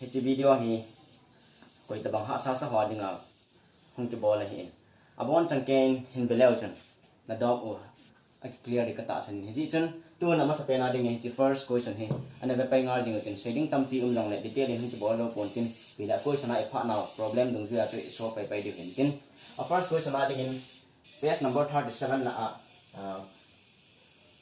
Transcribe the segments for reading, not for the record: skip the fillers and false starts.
Hichi video hi koi tabang ha sa ho dinga hung ke bola hi abon changken hin beleu chan na dog o a clear ri kata san hi chan tu na ma sa pena ding hi first question hi ana be pai ngar jing ken shading tam ti lang le detail hin ke bola pon tin bila question ai pha na problem dung ju a to so pai pai di hin tin a first question a ding page number 37 na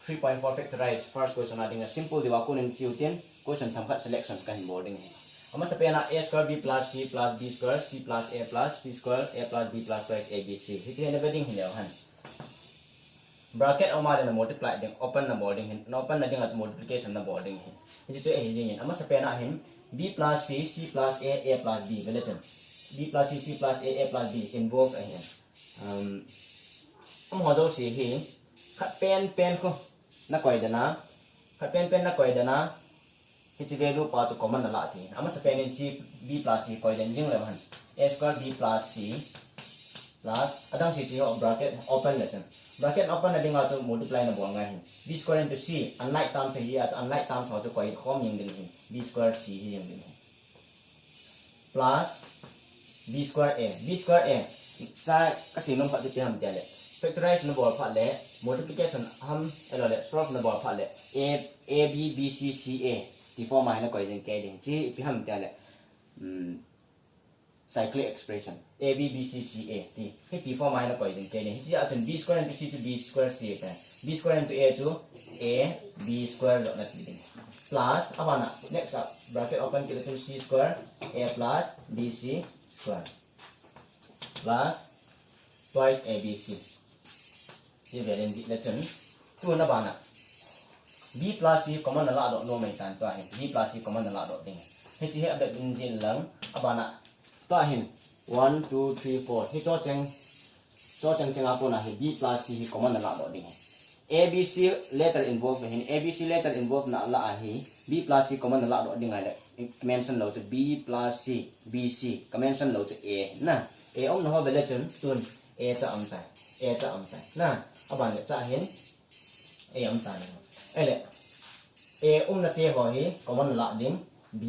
3.4 factorize first question a ding a simple diwa kun in chiuten question tham khat selection ka hin boarding hi ama sa pena a square b plus c plus b square c plus a plus c square a plus b plus twice a b c hichi na bedding hin han bracket oma na multiply ding open na boarding hin na open na ding at multiplication na boarding hin hichi chu a hin ama sa pena hin b plus c c plus a plus b belechen b plus c c plus a plus b involved hin ho do si hi khat pen ko na koi dana khat pen na koi dana hichi value pa to common na la thi ama sa pen in c b plus c koi den jing le han a square b plus c plus adang c ho bracket open le chan bracket open na ding to multiply na bo ngai hin b square into c unlike term se hi unlike term so to koi khom ying din hin b square c hi ying din hin plus b square a cha ka si nom kha ti ham ja le factorize na bo pha le multiplication ham elo le solve na bo pha le a b b c c a the form ai nó coi ding ke ding chi pi ham ta le cyclic expression a b b c c a thì cái the form ai nó coi ding ke ding chi a chen b square into c to b square c ka b square into a to a b square lo na ti ding plus apa na next up bracket open kita to c square a plus b c square plus twice a b c ये variant lesson tu na ba na b plus c common na la do no mai tan to hin b plus c common na la do ding he chi he abet in jin lang abana to hin 1 2 3 4 he cho cheng apo na he b plus c he common na la do ding a b c letter involved hin a b c letter involved na la hi b plus c common na la do ding ai le mention lo to b plus c b c mention lo to a na a om no ho bele chen tun a cha am tai na abana cha hin a am tai ele a na te ho hi common la ding b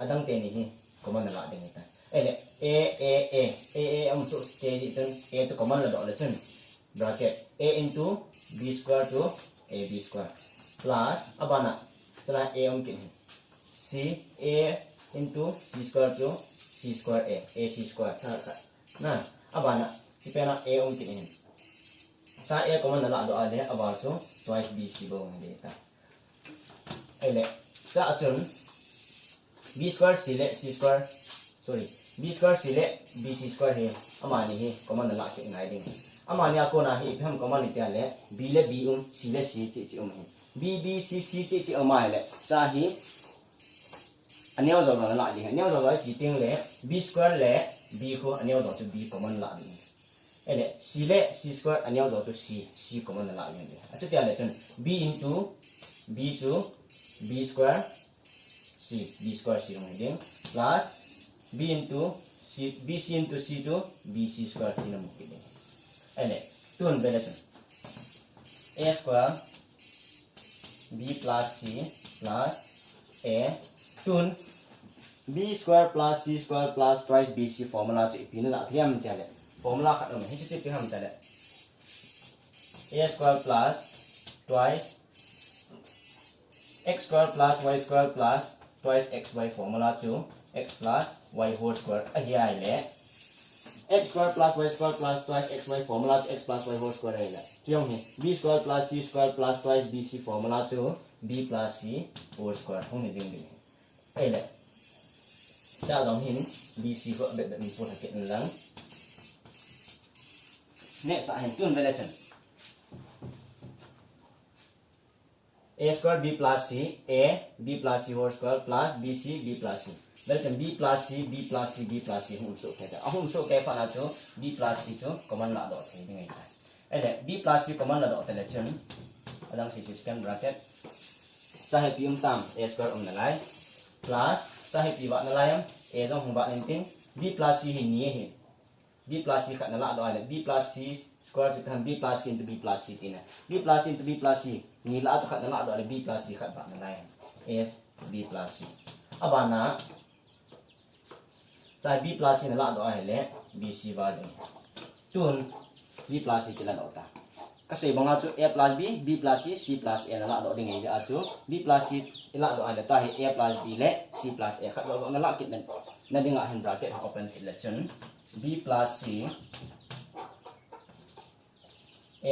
adang te ni hi common la ding ta ele a so ke ji chen a to common la do le chen bracket a into b square to a b square plus abana chala a kin c a into c square to c square a c square na abana si pena a kin hin sa a common la do ale about to twice b c bo ngi ta ele sa chun b square c square sorry b square c b c square he amani he common la ke ngai ding amani ko na he pham common ni ta le b le b c le c chi he b b c c chi amai le sa hi anyo zo la ding anyo zo la ji ting le b square le b ko anyo zo to b common la ding ele c le c square anyo zo to c common la ding atu ta le chun b into b to b square c ding plus b into c bc into c to bc square c na mo ding ele tun belation a square b plus c plus a tun b square plus c square plus twice bc formula chu ipin la thiam ta le formula khat no hi chu pi ham ta le a square plus twice x square plus y square plus twice xy formula to x plus y whole square hi ai le x square plus y square plus twice xy formula to x plus y whole square ai le tiong hi b square plus c square plus twice bc formula to b plus c whole square hong ni jing ding ai le cha dong hin bc ko bet mi pu ta ket lang next sa hin tun relation a square b plus c a b plus c whole square plus bc b plus c welcome b plus c b plus c b plus c hum so ke ahum so ke fa na cho b plus c cho common la do the ding ai ele b plus c common la do te le chen adang si system bracket sa he pi tam a square na lai plus sa he pi ba na lai a jong hum ba nen ting b plus c hi ni he b plus c khat na la do ale b plus c square to kan b plus c into b plus c tina b plus c into b plus c ni la khat na la do ale b plus c khat ba na lai a b plus c abana sai b plus c na la do ai le bc var ding tun b plus c kila do ta ka sei banga chu a plus b b plus c c plus a na la do ding ai a chu b plus c la do ai ta hi a plus b le c plus a khat do na la kit na ding a hen bracket open kit le chun b plus c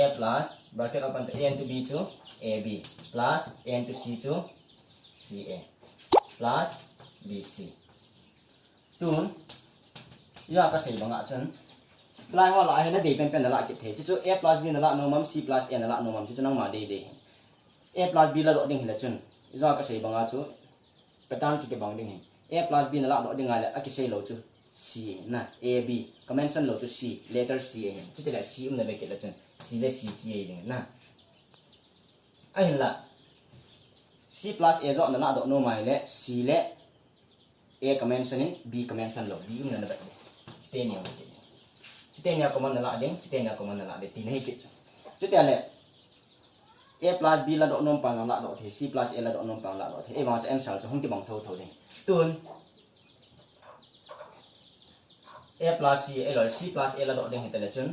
a plus bracket open to a into b to ab plus a into c to ca plus bc tun ya ka sei banga chen lai ho la he na de pen pen na la kit the chu a plus b na la no mam c plus a na la no mam chu nang ma de de a plus b la do ding hi la chun ya ka sei banga chu pattern chu ke bang ding hi a plus b na la do ding ai la a ki sei lo chu c na a b convention lo chu c letter c a chu te la c na be ke la chun c le c g a ding na ai la c plus a zo na la do no mai le c le a convention in b convention lo b na ba te ni o te ni ko man na la ding te ni ko man na la de tin he kit chu te le a plus b la do nom pa la do the c plus a la do nom pa la do the e ba cha answer chu hong ti bang tho tho ding tun a plus c a lo c plus a la do ding he te le chun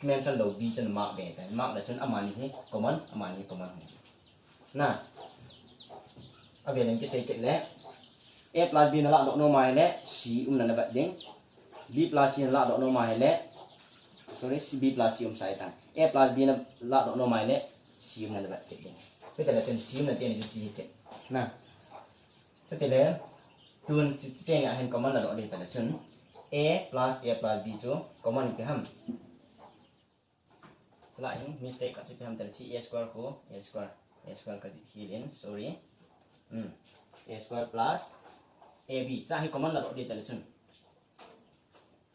convention lo b chun mark de ta mark la chun amani he common na abe len ki sei kit le a plus b na la do no mai le c na ba ding b plus c na la do no mai le sorry b plus c sai ta a plus b na la do no mai le c na ba ding pe ta la chen c na te ni chu chi kit na te le tun te nga hen common la do de ta la chun a plus b chu common ke ham lại mistake ka chu pe ham ta chi a square ko a square ka hi len sorry a square plus ab cha hi common la do de ta le chun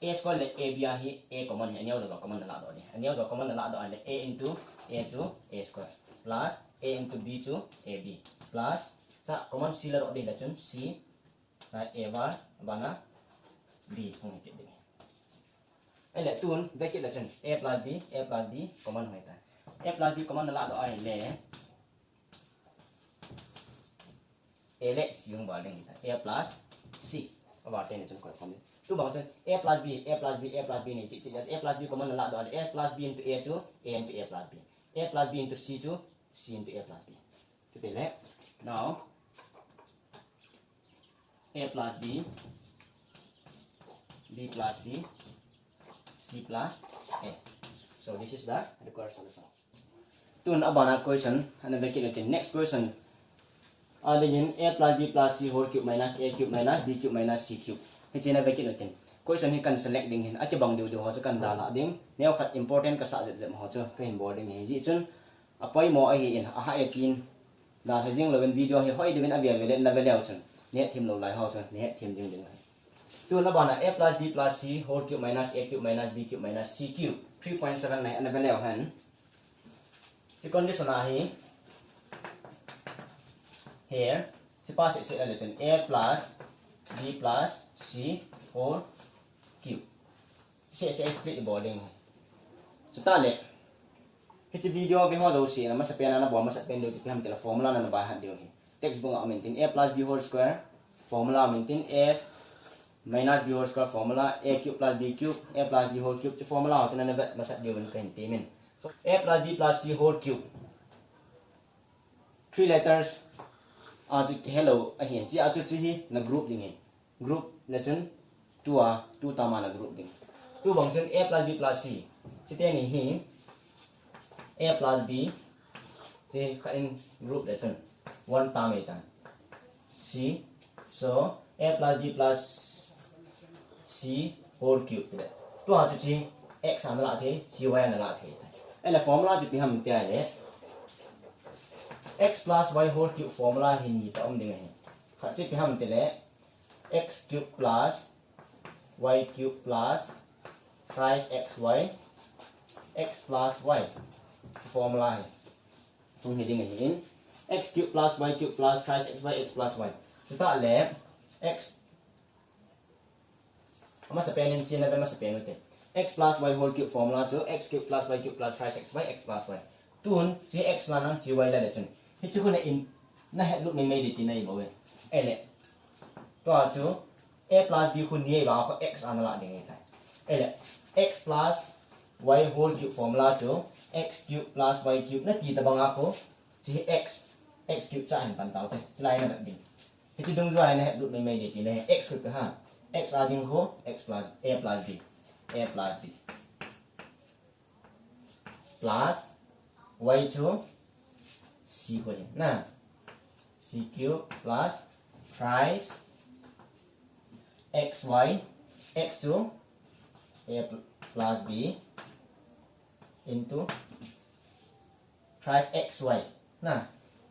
a square le ab hi a common hi anyo lo common la do ni anyo lo common la do ale a into a to a square plus a into b to ab plus cha common c la do de la chun c sa a var bana b hong ke de ai le tun ve ke la chun a plus b common hoi ta a plus b common la do ai le a le c yung ba ding ta a plus c ba te ni chun ko kom tu bang chun a plus b ni chi a plus b common la do a plus b into a to a into a plus b a plus b into c to c into a plus b tu te le now a plus b plus c plus a so this is the required solution tun abana question and make it the next question again a plus b plus c whole cube minus a cube minus b cube minus c cube he chena make it the question he can select ding hin ati bang du ho chu kan da la ding neo khat important ka sa je ho chu ka hin boarding he ji chun apoi mo a hi in a ha ekin da hajing lo video he hoi divin avia vele na vele chun ne thim lo lai ho chu ne thim jing ding tu na bana a plus b plus c whole cube minus a cube minus b cube minus c cube 3.7 này anh vele han chỉ condition a hi here si pass it a legend a plus b plus c whole cube sẽ split the boarding chúng ta lệ cái video về hoa dấu xì là mà sẽ pen nó bỏ mà sẽ pen được thì ham là formula là bài hạt điều textbook ở maintain a plus b whole square formula maintain a minus b whole square formula a cube plus b cube a plus b whole cube chứ formula cho nên vậy mà sẽ điều mình phải tìm mình a plus b plus c whole cube 3 letters आज hello अहिं जी आज जी ना group दिंगे group लेचन two tama na group ding tu bang chen a plus b plus c chi te ni hi a plus b chi kha in group lechon one tam eta c so a plus b plus c whole cube te tu ha chi x an la the c y an la the ai la formula chi pi ham te ai le x plus y whole cube formula hi ni ta om ding hai kha chi pi ham te le x cube plus y cube plus thrice xy x plus y formula hai tung hi ding in x cube plus y cube plus thrice xy x plus y chúng ta le x mà sẽ pen in chia là mà sẽ pen được x plus y whole cube formula cho x cube plus y cube plus thrice xy x plus y tuôn chỉ x là năng chỉ y là để chừng hết chú con này in na hết lúc mình made it này bảo vệ ai lệ to chú a plus b คุณนี่ว่าเขา x อันนั้นละยังไงกันเลย x plus y whole cube formula จู x cube plus y cube นั่นกี่ตะบังaku จี x cube จะเห็นปันเตาเต้จะไล่นั่นแบบนี้ที่จะดึงด้วยนะฮะดูไม่ดีนะฮะ x คือฮะ x อาดึงเขา x plus a plus b plus y จู c คนนี้นะ c cube plus thrice xy x to a plus b into thrice xy nah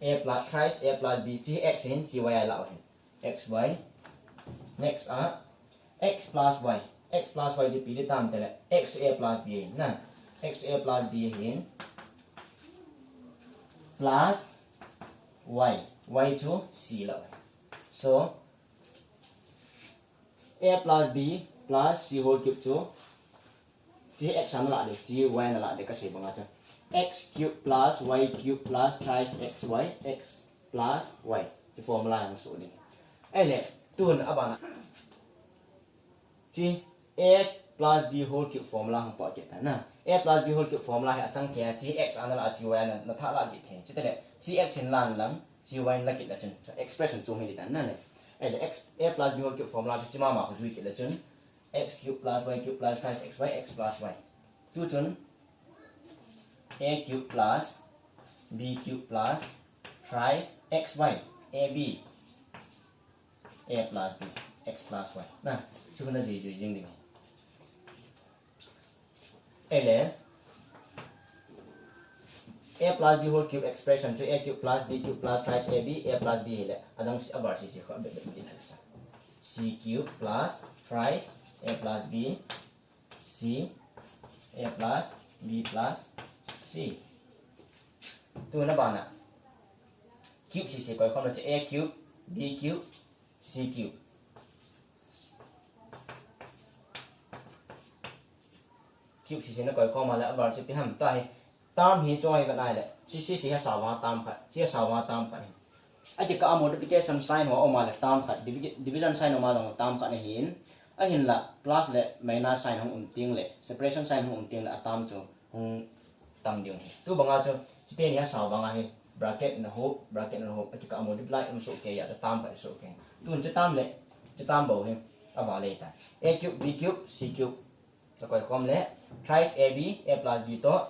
a plus thrice a plus b chi x in chi y là xy next x plus y thì bị tam thế này x to a plus b nah x to a plus b in plus y to c là so a plus b plus c whole cube to chỉ x anh lại được chỉ y lại được cái gì bằng chứ x cube plus y cube plus thrice xy x plus y thì formula yang số đi ấy nè tuần apa nak chỉ a plus b whole cube formula yang bỏ kita nah a plus b whole cube formula yang chẳng kia chỉ x anh lại chỉ y nó thả lại gì thế chứ thế này chỉ x in lan lắm chỉ y lại kita chân expression chung ini tan nah này ấy là x a plus b whole cube formula chỉ mà có duy kita chân x cube plus y cube plus thrice xy x plus y tu chân a cube plus b cube plus thrice xy ab a plus b x plus y nah chúng ta gì gì riêng đi ấy là a plus b whole cube expression so a cube plus b cube plus thrice ab a plus b là adang abar si ko abet gì là c cube plus thrice a plus b c a plus b plus c tu nó bạn ạ cube sẽ gọi không là chữ a cube b cube c cube cube sẽ nó gọi không mà lại vào chữ p hàm tay tam hi cho cái này đấy chỉ sẽ sáu hóa tam khát chỉ sáu hóa tam khát anh chỉ có multiplication sign hóa mà là tam khát division sign mà là tam khát này hiện anh hiện là plus là minus sign không tiếng lệ separation sign không tiếng là tam cho không tam điều này tu bằng cho chỉ tên này sáu bằng ai bracket nó hộp anh chỉ có multiply một số cái giờ tam phải số cái tu chỉ tam lệ chỉ tam bầu hình ở vào đây ta a cube b cube c cube cho coi com lệ thrice ab a plus b to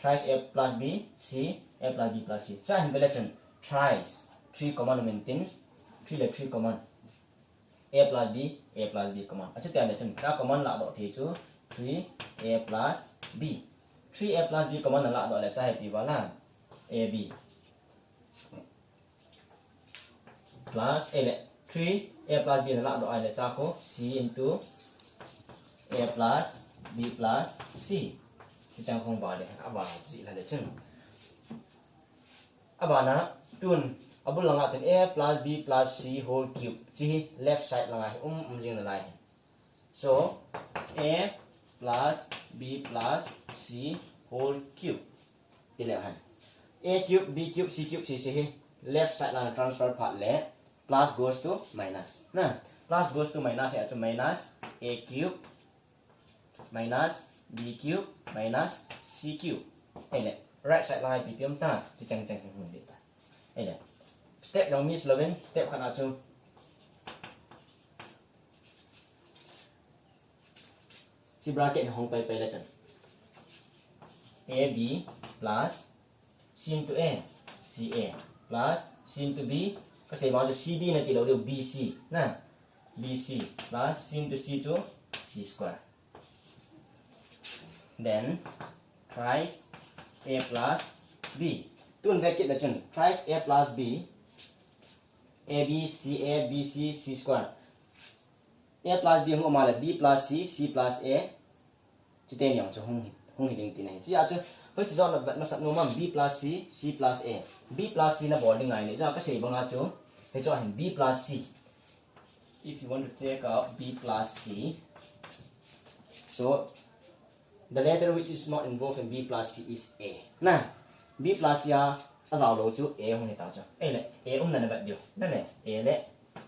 thrice a plus b c a plus b plus c cha hình relation thrice 3 common maintain 3 là 3 common a plus b common अच्छा क्या relation cha common là độ thì chú 3a plus b 3a plus b common là độ là cha hệ vào là ab plus a là 3a plus b là độ là cha có c into a plus b plus c thì chẳng không vào đây vào gì là để chân na tuần abul langa chen a plus b plus c whole cube chi left side langa jing la lai so a plus b plus c whole cube thì là han a cube b cube c cube c left side langa transfer part le plus goes to minus nah plus goes to minus ya to minus a cube minus b cube minus c cube đây này right side line bị tiêm ta thì chẳng hình đi ta đây này step yang miss loving step kan acu si bracket hong pai pai la chan ab plus c into a ca plus c into b kasi mau cb nanti lo dia bc nah bc plus c into c to c square then thrice a plus b tuần bracket là chân thrice a plus b ab c c square a plus b không mà là b plus c plus a chỉ tên nhau cho không hình tin này chỉ à chứ với chỉ do là vận nó sẵn nó mà b plus c plus a b plus c là bỏ đi này để cho cái gì bằng à chứ để cho hình b plus c if you want to take out b plus c so the letter which is not involved in b plus c is a nah b plus c à giàu đồ chú a không thể tạo cho a này a là vậy điều đây này a đấy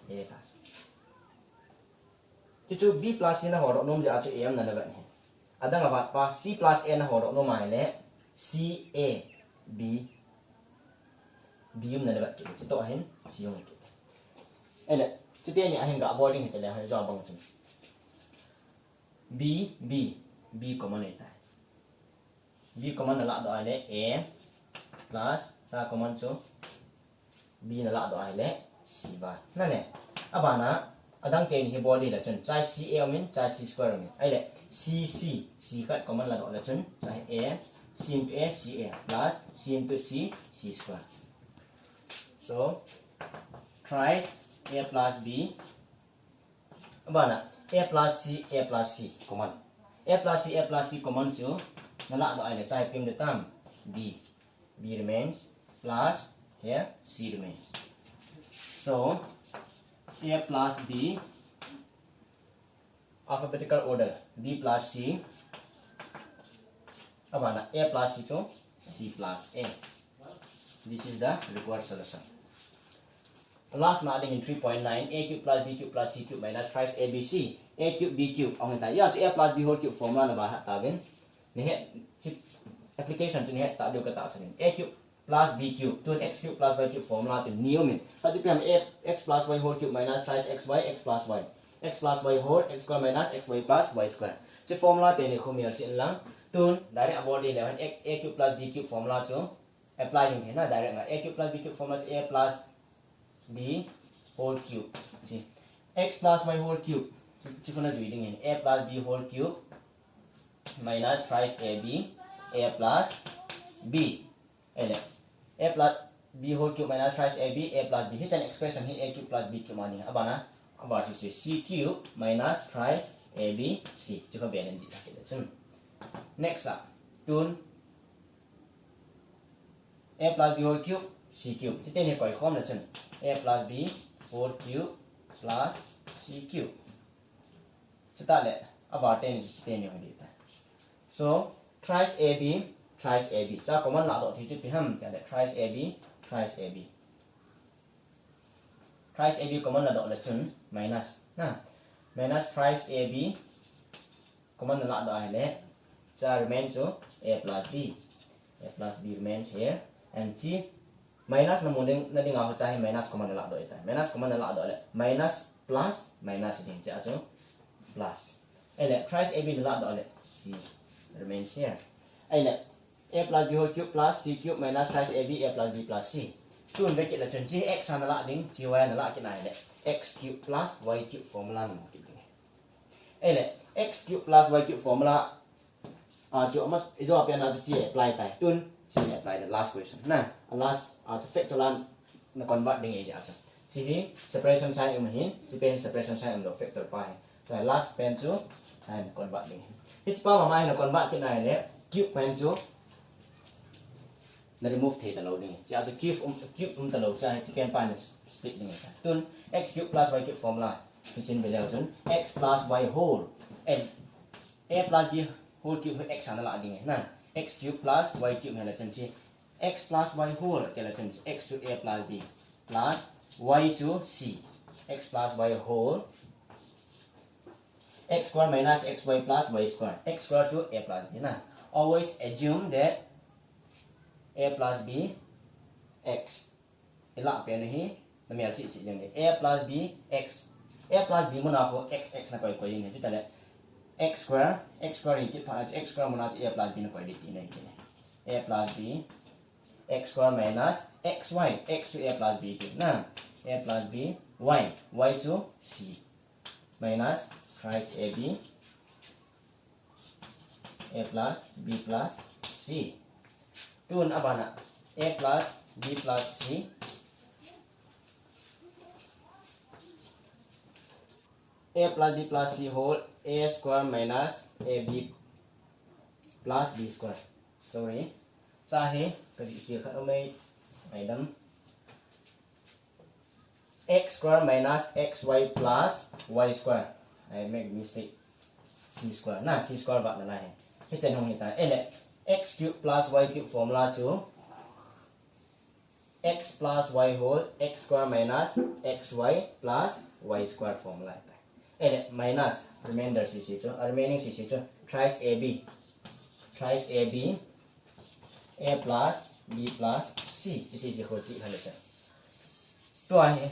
a tạo chu b plus c na ho ro nom ja chu am na na ba ni adang avat pa c plus a na ho ro no mai le c a b b um na ba chu to hin c yong ki ele chu te ni a hin ga avoiding te le ha ja bang chu b b b common le ta b common na la do ai le a plus sa common chu b na la do ai le c ba na ne abana adang ke ni he body la chun chai c a min chai c square min ai le c c c kat common la do la chun chai a c into a c a plus c into c c square so thrice a plus b abana a plus c common a plus c common chu na la do ai le chai pim de tam b remains plus here c remains so a plus b alphabetical order b plus c abana a plus c to c plus a this is the required solution last na ding in 3.9 a cube plus b cube plus c cube minus thrice abc a cube b cube ong ta ya a plus b whole cube formula na ba ta gen ne he application chu ne he ta do ka ta sanin a cube plus b cube to x cube plus y cube formula chu new min ta ti pem x plus y whole cube minus thrice xy x plus y x plus y whole x square minus xy plus y square chu formula te ni khomir sin lang tun direct about le han a cube plus b cube formula chu apply ning na direct nga a cube plus b cube formula a plus b whole cube see x plus y whole cube chu kona jui ding a plus b whole cube minus thrice ab a plus b ele a plus b whole cube minus thrice ab a plus b hi chan expression hi a cube plus b cube mani abana aba si c cube minus thrice ab c chu ka ben ji ta ke chun next up tun a plus b whole cube c cube ti te ni koi khom la chun a plus b whole cube plus c cube chu ta le aba te ni ho di ta so thrice ab cha common la do thi chu pi ham ta le thrice ab common la do la chun minus na minus thrice ab common la do ai le cha remain chu a plus b remains here and chi minus na mon na ding a cha minus common la do ita minus common la do le minus plus minus ding cha chu plus ele thrice ab la do le c remains here ele a plus b whole cube plus c cube minus thrice ab a plus b plus c tun ve ke la chun chi x na la ding chi y na la ke nai le x cube plus y cube formula na mo ki ding ele x cube plus y cube formula chu mas izo apian na chi apply tai tun chi apply the last question na last to factorial na convert ding e ja cha chi hi separation sign um hin chi pen separation sign um do factor pai to last pen chu and convert ding hi pa ma mai na convert ke nai le cube pen chu na remove the ta lo ding cha to cube ta lo cha chi pen pai na split ding ta tun x cube plus y cube formula hi chin be leo chun x plus y whole and a plus b whole cube x na la ding na x cube plus y cube hela chen chi x plus y whole te la chen x to a plus b plus y to c x plus y whole x square minus xy plus y square x square to a plus b na always assume that a plus b x ila pe ni hi na me chi jeng ni a plus b x mo na ko x na koi ni chu ta le x square in ki pha x square mo na a plus b na koi di nei ki a plus b x square minus xy x to a plus b ki na a plus b y to c minus thrice ab a plus b plus c tun abana a plus b plus c a plus b plus c whole a square minus ab plus b square sorry sa he ka di kia ka mai dam x square minus xy plus y square I make mistake c square na c square ba na he he chen hong ni ta ele x cube plus y cube formula chu x plus y whole x square minus xy plus y square formula ele minus remainder si cho remaining si cho thrice ab a plus b plus c si ho si khan cha to ai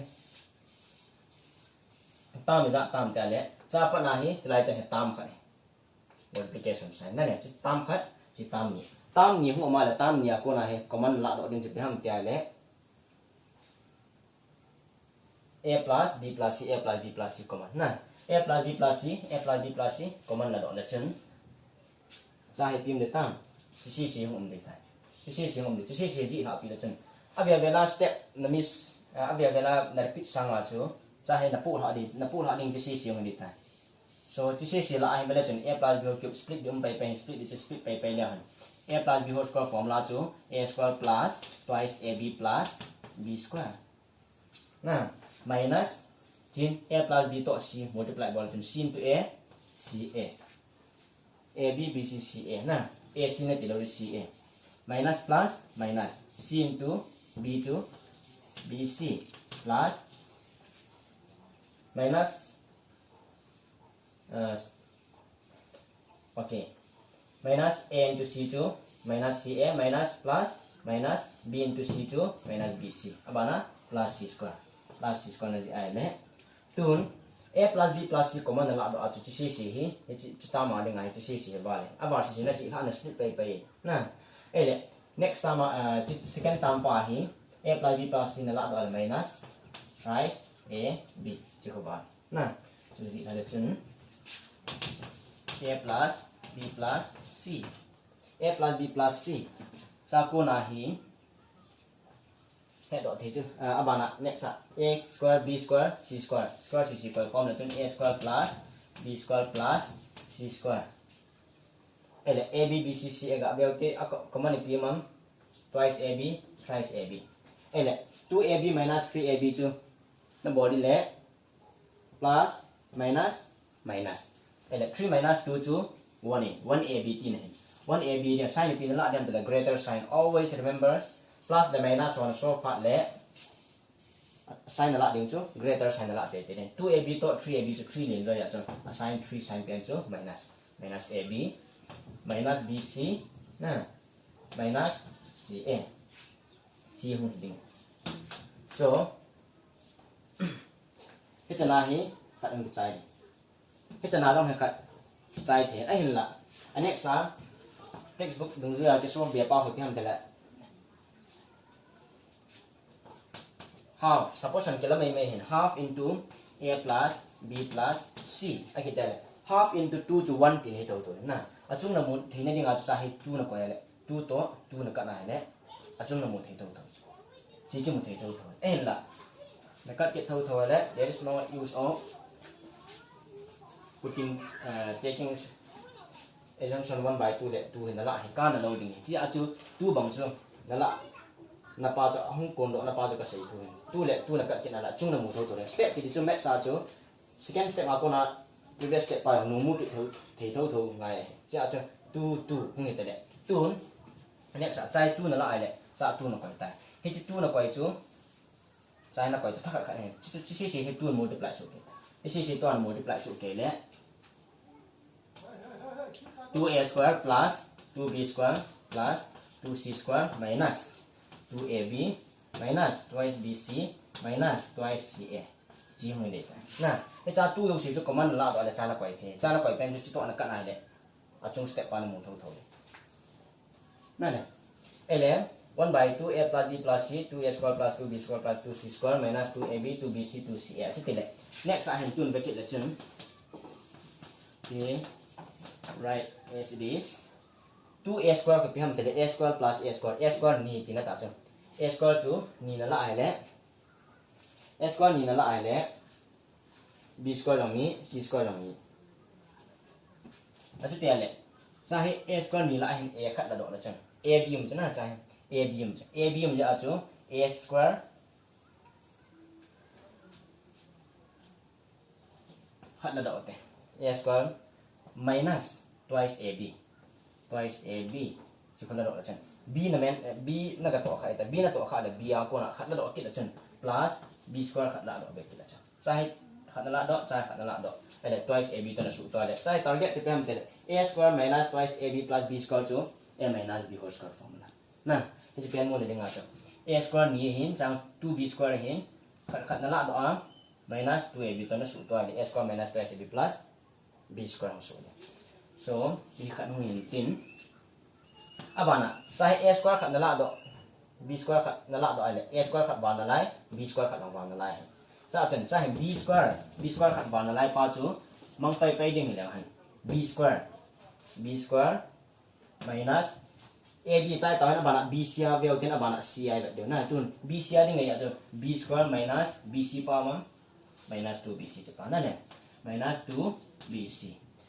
tam za tam ta le cha pa na hi chlai cha tam khan multiplication sign na ne chi tam khat chi tam ni hu ma la tam ni ko na he common la do ding chi ham ta le a plus b plus c a plus b plus c common na a plus b plus c common là đó là chân ra hệ phim để tăng chỉ không để thay chỉ không để chỉ gì học phim là chân à bây giờ là step là miss à bây giờ là repeat sang mà chứ ra hệ nạp phụ họ đi chỉ không để thay so chỉ là bây giờ chân a plus b whole cube split điểm bay split đi split bay liền a plus b whole square formula chứ a square plus twice ab plus b square nah minus sin a plus b to c multiply by sin to a c a b b c c a na a c na tilawin c a minus plus minus c into b to b c plus minus okay minus a into c to minus c a minus plus minus b into c to minus b c abana plus c square na di ai le tun a plus b plus c common la do achu chi hi chi ta ma de ngai chi ba le aba si na si ha na split pai na ele next time chi second time pa hi a plus b plus c na la do minus right a b chi ko ba na chu di na le chun a plus b plus c a plus b plus c sa ko na hi độ thế chứ bạn ạ next a square b square c square c square form là chân a square plus b square plus c square đây là ab b c c agak bel te common equilibrium twice ab thrice ab đây là 2ab minus 3ab chứ nó bỏ đi lẽ plus minus minus đây là 3 minus 2 chứ 1ab tí này 1ab thì sign thì nó là đem từ là greater sign always remember plus the minus one so part le sign la ding chu greater sign la te te 2ab to 3ab to 3 len zo ya chu assign 3 sign pen chu minus ab minus bc na minus ca chi hun ding so cái chân này khát ăn trái cái chân nào trong hay khát trái thế ấy là anh em sao textbook đừng dựa cái số bìa bao hồi cái hàm thế là half suppose ang kila may hin half into a plus b plus c ai kita le half into 2 to 1 tin hito to na achung na mo thina ding a cha hi 2 na ko le 2 to 2 na ka na le achung na mo thito to si ki mo thito to en la na kat ke thau thau le there is no use of putting taking assumption 1 by 2 le 2 hin la hi ka na lo ding chi a chu 2 bang chu na la na pa cho hung kon do na pa cho ka sei tu le tu na ka kin ala chung na mu tho to le step ti chu met sa chu second step ma ko na previous step pa no mu ki tho ngai cha cho tu hung ni te le tu ne sa chai tu na la ai le sa tu na koi ta he chi tu na koi chu chai na koi ta thak ka ne chi he tu multiply su ke chi to multiply su ke le 2a square plus 2b square plus 2c square minus 2ab minus twice bc minus twice ca chi hoi de ta na e cha tu yo si chu common la do la cha la koi the cha la koi pen chu to na ka nai le a chung step pa na mu tho na ne ele 1 by 2 a plus b plus c 2a square plus 2b square plus 2c square minus 2ab 2bc 2ca chi te le next a hen tun bracket la chun okay right as it is 2a square ko pi ham te le a square plus a square ni ti na ta chu a square chu ni na la ai le a square ni na la ai le b square long ni c square long ni a chu te le sa he a square ni la ai a khat la do la chang a b um chu na cha a b um ja chu a square khat la do te a square minus twice ab chi khat la do la chang b na men b na ka to khai ta b na to kha le b a ko na khat la do ki la chen plus b square khat la do be ki la chen sa hai khát là đó sai khát là đó đây là twice ab to là số to đấy sai target thì phải làm a square minus twice ab plus b square to a minus b whole square formula nah thì phải mua để dengar cho a square ni hin sang 2b square hin khát là đó minus 2ab to là số to đấy a square minus twice ab plus b square số đấy so đi khát nguyên tin abana sai a square khát là đó b square khát là đó ai a square khát vào là lại b square khát vào là lại cha chân cha b square khát vào là lại pa chu mang pai ding le han b square minus ab chai ta na bana b sia veo ten abana ci ba de na tun b sia ding ya chu b square minus bc pa ma minus 2bc chu pa na ne minus 2bc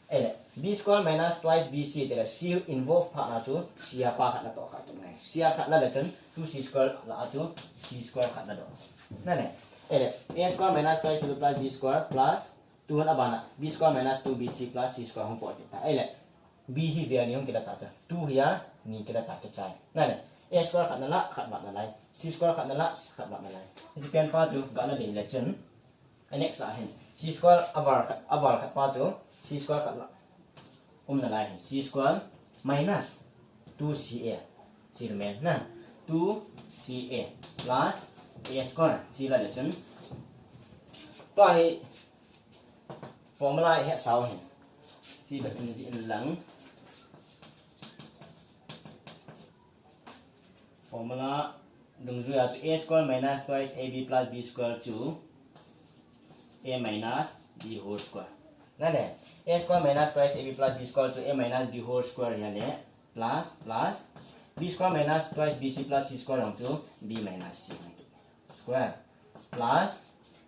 ele b square minus twice bc te la c involve pa na chu sia pa khat na to khat tu nai sia khat la chen 2c square la chu c square khat na do na ne ele a square minus twice plus b square plus 2 na bana b square minus 2bc plus c square hong po ta ele b hi ve ni hong kila ta cha 2 hiya ni kila ta ke chai na ne a square khat na la khat ba na lai c square khat na la khat ba na lai ji pen pa chu ba na le la chen next a hen c square avar khat pa chu c square khat la na lai c square minus 2ca chi remain na 2ca plus a square chi la le chen to hi formula hệ sau hen chi ba in ji lang formula dung ju ya a square minus twice ab plus b square to a minus b whole square na ne a square minus twice ab plus b square to a minus b whole square ya le plus b square minus twice bc plus c square to b minus c square plus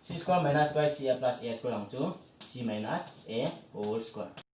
c square minus twice c plus a square to c minus a whole square